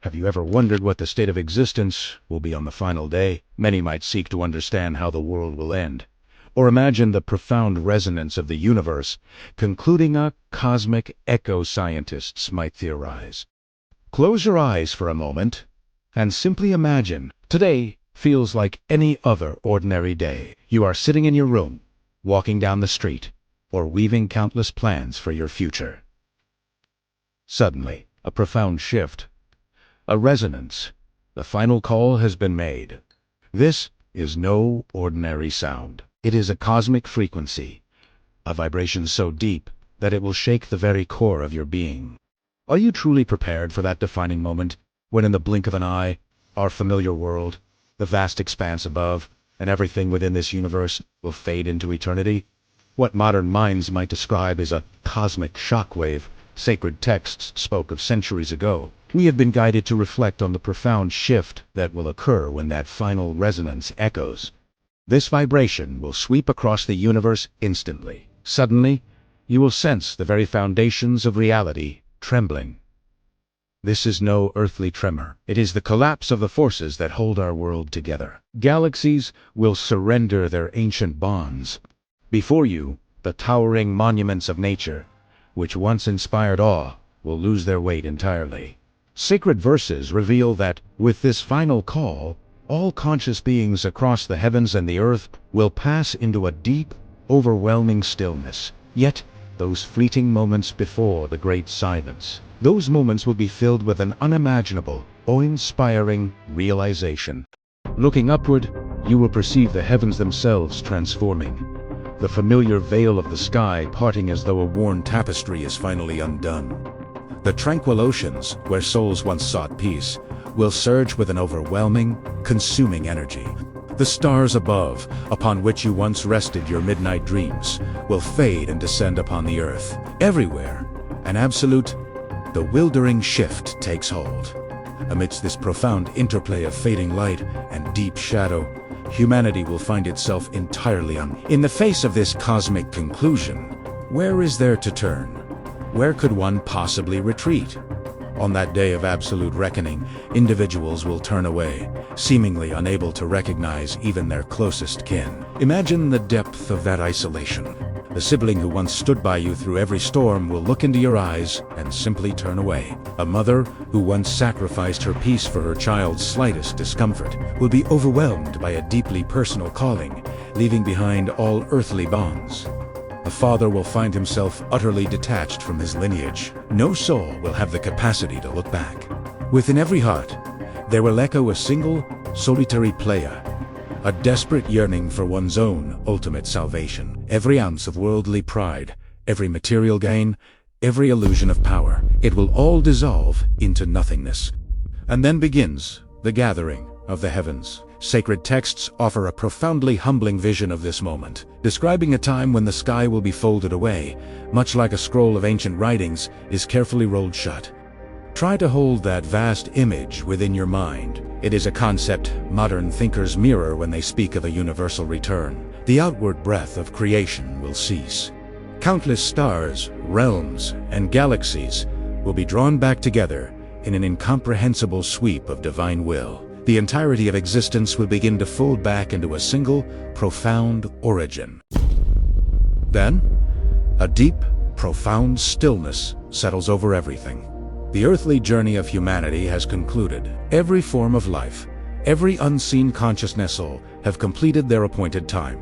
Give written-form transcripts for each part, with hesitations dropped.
Have you ever wondered what the state of existence will be on the final day? Many might seek to understand how the world will end, or imagine the profound resonance of the universe, concluding a cosmic echo scientists might theorize. Close your eyes for a moment and simply imagine today feels like any other ordinary day. You are sitting in your room, walking down the street, or weaving countless plans for your future. Suddenly, a profound shift, a resonance. The final call has been made. This is no ordinary sound. It is a cosmic frequency, a vibration so deep that it will shake the very core of your being. Are you truly prepared for that defining moment when in the blink of an eye, our familiar world, the vast expanse above, and everything within this universe will fade into eternity? What modern minds might describe as a cosmic shockwave, sacred texts spoke of centuries ago. We have been guided to reflect on the profound shift that will occur when that final resonance echoes. This vibration will sweep across the universe instantly. Suddenly, you will sense the very foundations of reality trembling. This is no earthly tremor. It is the collapse of the forces that hold our world together. Galaxies will surrender their ancient bonds. Before you, the towering monuments of nature, which once inspired awe, will lose their weight entirely. Sacred verses reveal that, with this final call, all conscious beings across the heavens and the earth will pass into a deep, overwhelming stillness. Yet, those fleeting moments before the great silence, those moments will be filled with an unimaginable, awe-inspiring realization. Looking upward, you will perceive the heavens themselves transforming. The familiar veil of the sky parting as though a worn tapestry is finally undone. The tranquil oceans, where souls once sought peace, will surge with an overwhelming, consuming energy. The stars above, upon which you once rested your midnight dreams, will fade and descend upon the earth. Everywhere, an absolute, bewildering shift takes hold. Amidst this profound interplay of fading light and deep shadow, humanity will find itself entirely in the face of this cosmic conclusion. Where is there to turn? Where could one possibly retreat? On that day of absolute reckoning, individuals will turn away, seemingly unable to recognize even their closest kin. Imagine the depth of that isolation. The sibling who once stood by you through every storm will look into your eyes and simply turn away. A mother who once sacrificed her peace for her child's slightest discomfort will be overwhelmed by a deeply personal calling, leaving behind all earthly bonds. A father will find himself utterly detached from his lineage. No soul will have the capacity to look back. Within every heart, there will echo a single, solitary plea, a desperate yearning for one's own ultimate salvation. Every ounce of worldly pride, every material gain, every illusion of power, it will all dissolve into nothingness. And then begins the gathering of the heavens. Sacred texts offer a profoundly humbling vision of this moment, describing a time when the sky will be folded away, much like a scroll of ancient writings is carefully rolled shut. Try to hold that vast image within your mind. It is a concept modern thinkers mirror when they speak of a universal return. The outward breath of creation will cease. Countless stars, realms, and galaxies will be drawn back together in an incomprehensible sweep of divine will. The entirety of existence will begin to fold back into a single, profound origin. Then, a deep, profound stillness settles over everything. The earthly journey of humanity has concluded. Every form of life, every unseen consciousness soul have completed their appointed time.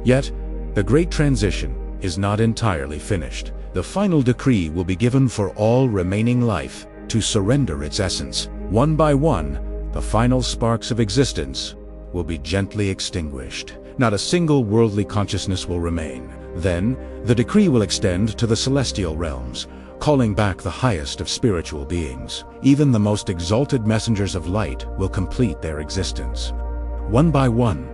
Yet, the great transition is not entirely finished. The final decree will be given for all remaining life to surrender its essence. One by one, the final sparks of existence will be gently extinguished. Not a single worldly consciousness will remain. Then, the decree will extend to the celestial realms, calling back the highest of spiritual beings. Even the most exalted messengers of light will complete their existence. One by one,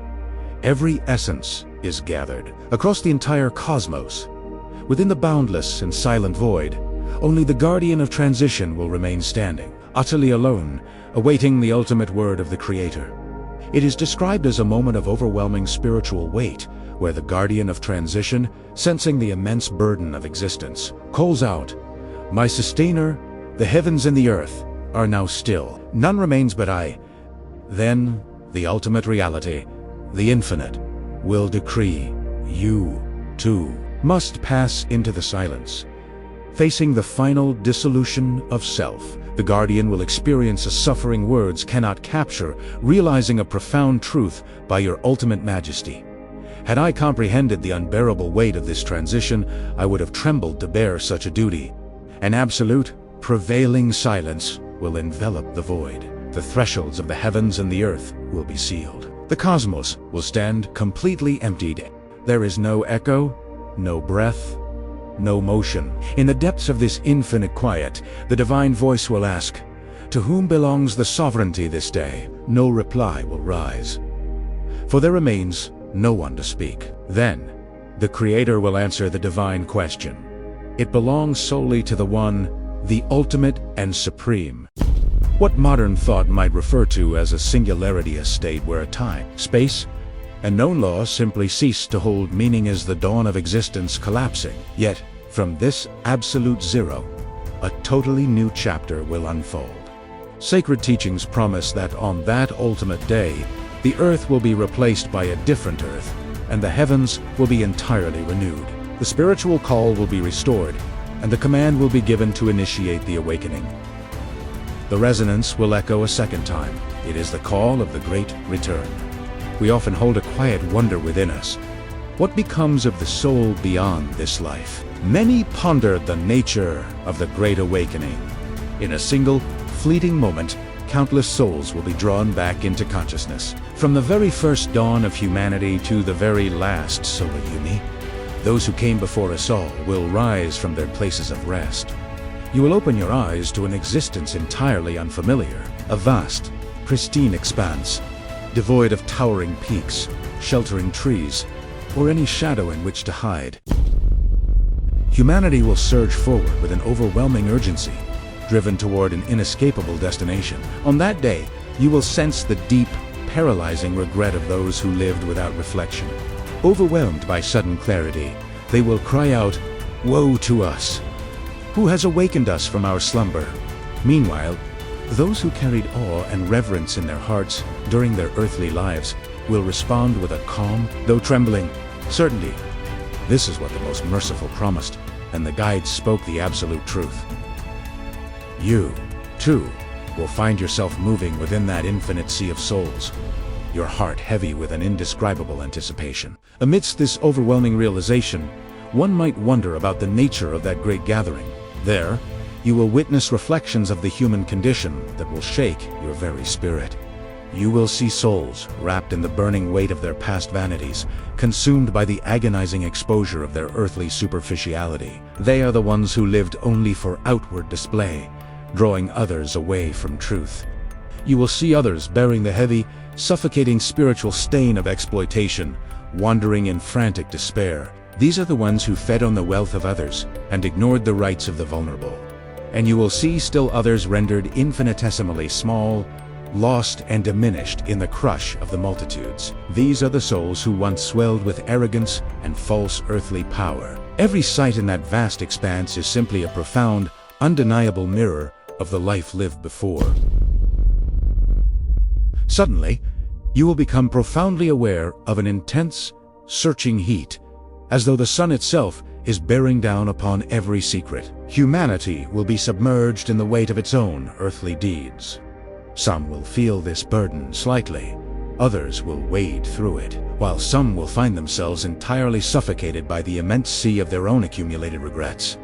every essence is gathered. Across the entire cosmos, within the boundless and silent void, only the guardian of transition will remain standing, utterly alone, awaiting the ultimate word of the Creator. It is described as a moment of overwhelming spiritual weight, where the guardian of transition, sensing the immense burden of existence, calls out, "My sustainer, the heavens and the earth, are now still. None remains but I. Then the ultimate reality, the infinite, will decree you, too, must pass into the silence. Facing the final dissolution of self, the guardian will experience a suffering words cannot capture, realizing a profound truth by your ultimate majesty. Had I comprehended the unbearable weight of this transition, I would have trembled to bear such a duty. An absolute, prevailing silence will envelop the void. The thresholds of the heavens and the earth will be sealed. The cosmos will stand completely emptied. There is no echo, no breath, no motion. In the depths of this infinite quiet, the divine voice will ask, "To whom belongs the sovereignty this day?" No reply will rise, for there remains no one to speak. Then, the Creator will answer the divine question. It belongs solely to the One, the ultimate and supreme. What modern thought might refer to as a singularity, a state where time, space, and known law simply cease to hold meaning as the dawn of existence collapsing. Yet, from this absolute zero, a totally new chapter will unfold. Sacred teachings promise that on that ultimate day, the earth will be replaced by a different earth, and the heavens will be entirely renewed. The spiritual call will be restored, and the command will be given to initiate the awakening. The resonance will echo a second time. It is the call of the great return. We often hold a quiet wonder within us. What becomes of the soul beyond this life? Many ponder the nature of the great awakening. In a single, fleeting moment, countless souls will be drawn back into consciousness. From the very first dawn of humanity to the very last solar uni, those who came before us all will rise from their places of rest. You will open your eyes to an existence entirely unfamiliar, a vast, pristine expanse, devoid of towering peaks, sheltering trees, or any shadow in which to hide. Humanity will surge forward with an overwhelming urgency, driven toward an inescapable destination. On that day, you will sense the deep, paralyzing regret of those who lived without reflection. Overwhelmed by sudden clarity, they will cry out, "Woe to us! Who has awakened us from our slumber?" Meanwhile, those who carried awe and reverence in their hearts during their earthly lives will respond with a calm, though trembling, certainty. This is what the most merciful promised, and the guides spoke the absolute truth. You, too, will find yourself moving within that infinite sea of souls, your heart heavy with an indescribable anticipation. Amidst this overwhelming realization, one might wonder about the nature of that great gathering. There, you will witness reflections of the human condition that will shake your very spirit. You will see souls wrapped in the burning weight of their past vanities, consumed by the agonizing exposure of their earthly superficiality. They are the ones who lived only for outward display, drawing others away from truth. You will see others bearing the heavy, suffocating spiritual stain of exploitation, wandering in frantic despair. These are the ones who fed on the wealth of others and ignored the rights of the vulnerable. And you will see still others rendered infinitesimally small, lost and diminished in the crush of the multitudes. These are the souls who once swelled with arrogance and false earthly power. Every sight in that vast expanse is simply a profound, undeniable mirror of the life lived before. Suddenly, you will become profoundly aware of an intense, searching heat, as though the sun itself is bearing down upon every secret. Humanity will be submerged in the weight of its own earthly deeds. Some will feel this burden slightly, others will wade through it, while some will find themselves entirely suffocated by the immense sea of their own accumulated regrets,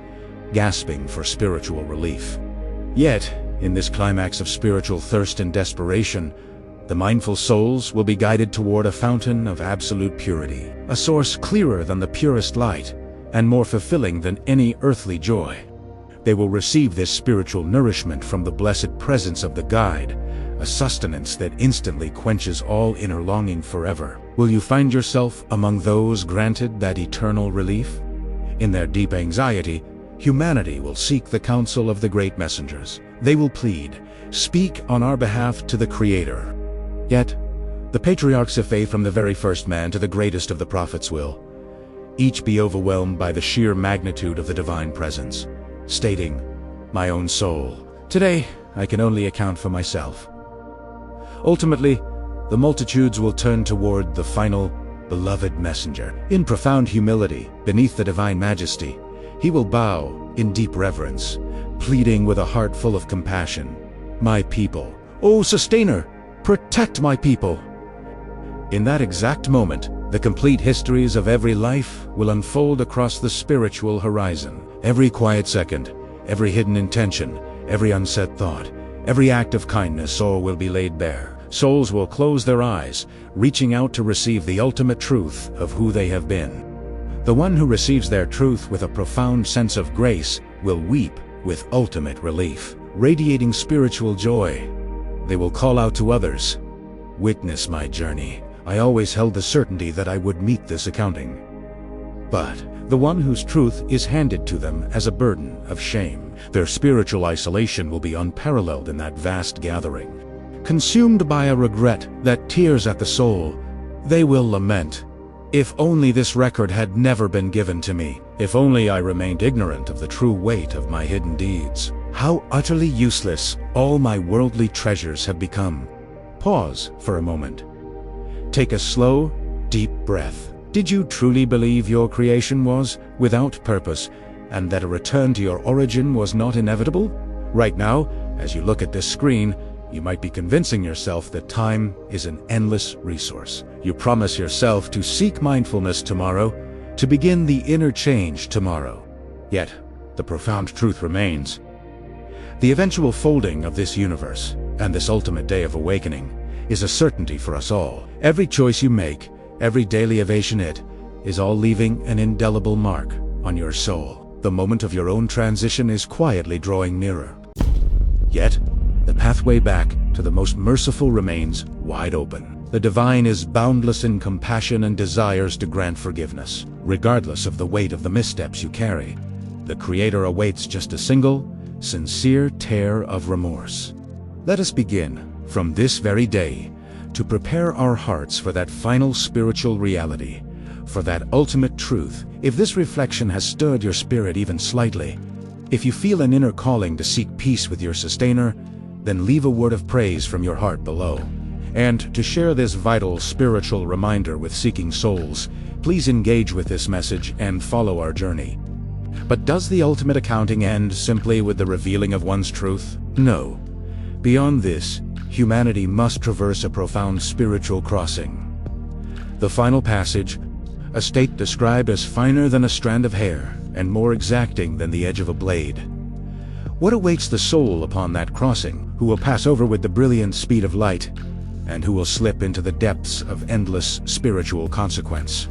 gasping for spiritual relief. Yet, in this climax of spiritual thirst and desperation, the mindful souls will be guided toward a fountain of absolute purity, a source clearer than the purest light, and more fulfilling than any earthly joy. They will receive this spiritual nourishment from the blessed presence of the guide, a sustenance that instantly quenches all inner longing forever. Will you find yourself among those granted that eternal relief? In their deep anxiety, humanity will seek the counsel of the great messengers. They will plead, "Speak on our behalf to the Creator." Yet, the patriarchs of faith from the very first man to the greatest of the prophets will each be overwhelmed by the sheer magnitude of the divine presence, stating, "My own soul, today I can only account for myself. Ultimately, the multitudes will turn toward the final, beloved messenger. In profound humility, beneath the divine majesty, he will bow in deep reverence, pleading with a heart full of compassion, "My people, O Sustainer, protect my people." In that exact moment, the complete histories of every life will unfold across the spiritual horizon. Every quiet second, every hidden intention, every unsaid thought, every act of kindness, all will be laid bare. Souls will close their eyes, reaching out to receive the ultimate truth of who they have been. The one who receives their truth with a profound sense of grace will weep with ultimate relief, radiating spiritual joy. They will call out to others, "Witness my journey. I always held the certainty that I would meet this accounting." But the one whose truth is handed to them as a burden of shame, their spiritual isolation will be unparalleled in that vast gathering. Consumed by a regret that tears at the soul, they will lament, "If only this record had never been given to me. If only I remained ignorant of the true weight of my hidden deeds. How utterly useless all my worldly treasures have become." Pause for a moment. Take a slow, deep breath. Did you truly believe your creation was without purpose, and that a return to your origin was not inevitable? Right now, as you look at this screen, you might be convincing yourself that time is an endless resource. You promise yourself to seek mindfulness tomorrow, to begin the inner change tomorrow. Yet, the profound truth remains. The eventual folding of this universe, and this ultimate day of awakening, is a certainty for us all. Every choice you make, every daily ovation is all leaving an indelible mark on your soul. The moment of your own transition is quietly drawing nearer. Yet, the pathway back to the most merciful remains wide open. The divine is boundless in compassion and desires to grant forgiveness. Regardless of the weight of the missteps you carry, the Creator awaits just a single, sincere tear of remorse. Let us begin, from this very day, to prepare our hearts for that final spiritual reality, for that ultimate truth. If this reflection has stirred your spirit even slightly, if you feel an inner calling to seek peace with your Sustainer, then leave a word of praise from your heart below. And to share this vital spiritual reminder with seeking souls, please engage with this message and follow our journey. But does the ultimate accounting end simply with the revealing of one's truth? No. Beyond this, humanity must traverse a profound spiritual crossing. The final passage, a state described as finer than a strand of hair and more exacting than the edge of a blade. What awaits the soul upon that crossing, who will pass over with the brilliant speed of light, and who will slip into the depths of endless spiritual consequence?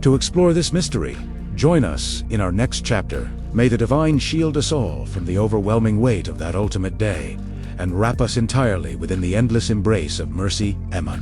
To explore this mystery, join us in our next chapter. May the divine shield us all from the overwhelming weight of that ultimate day, and wrap us entirely within the endless embrace of mercy, Eman.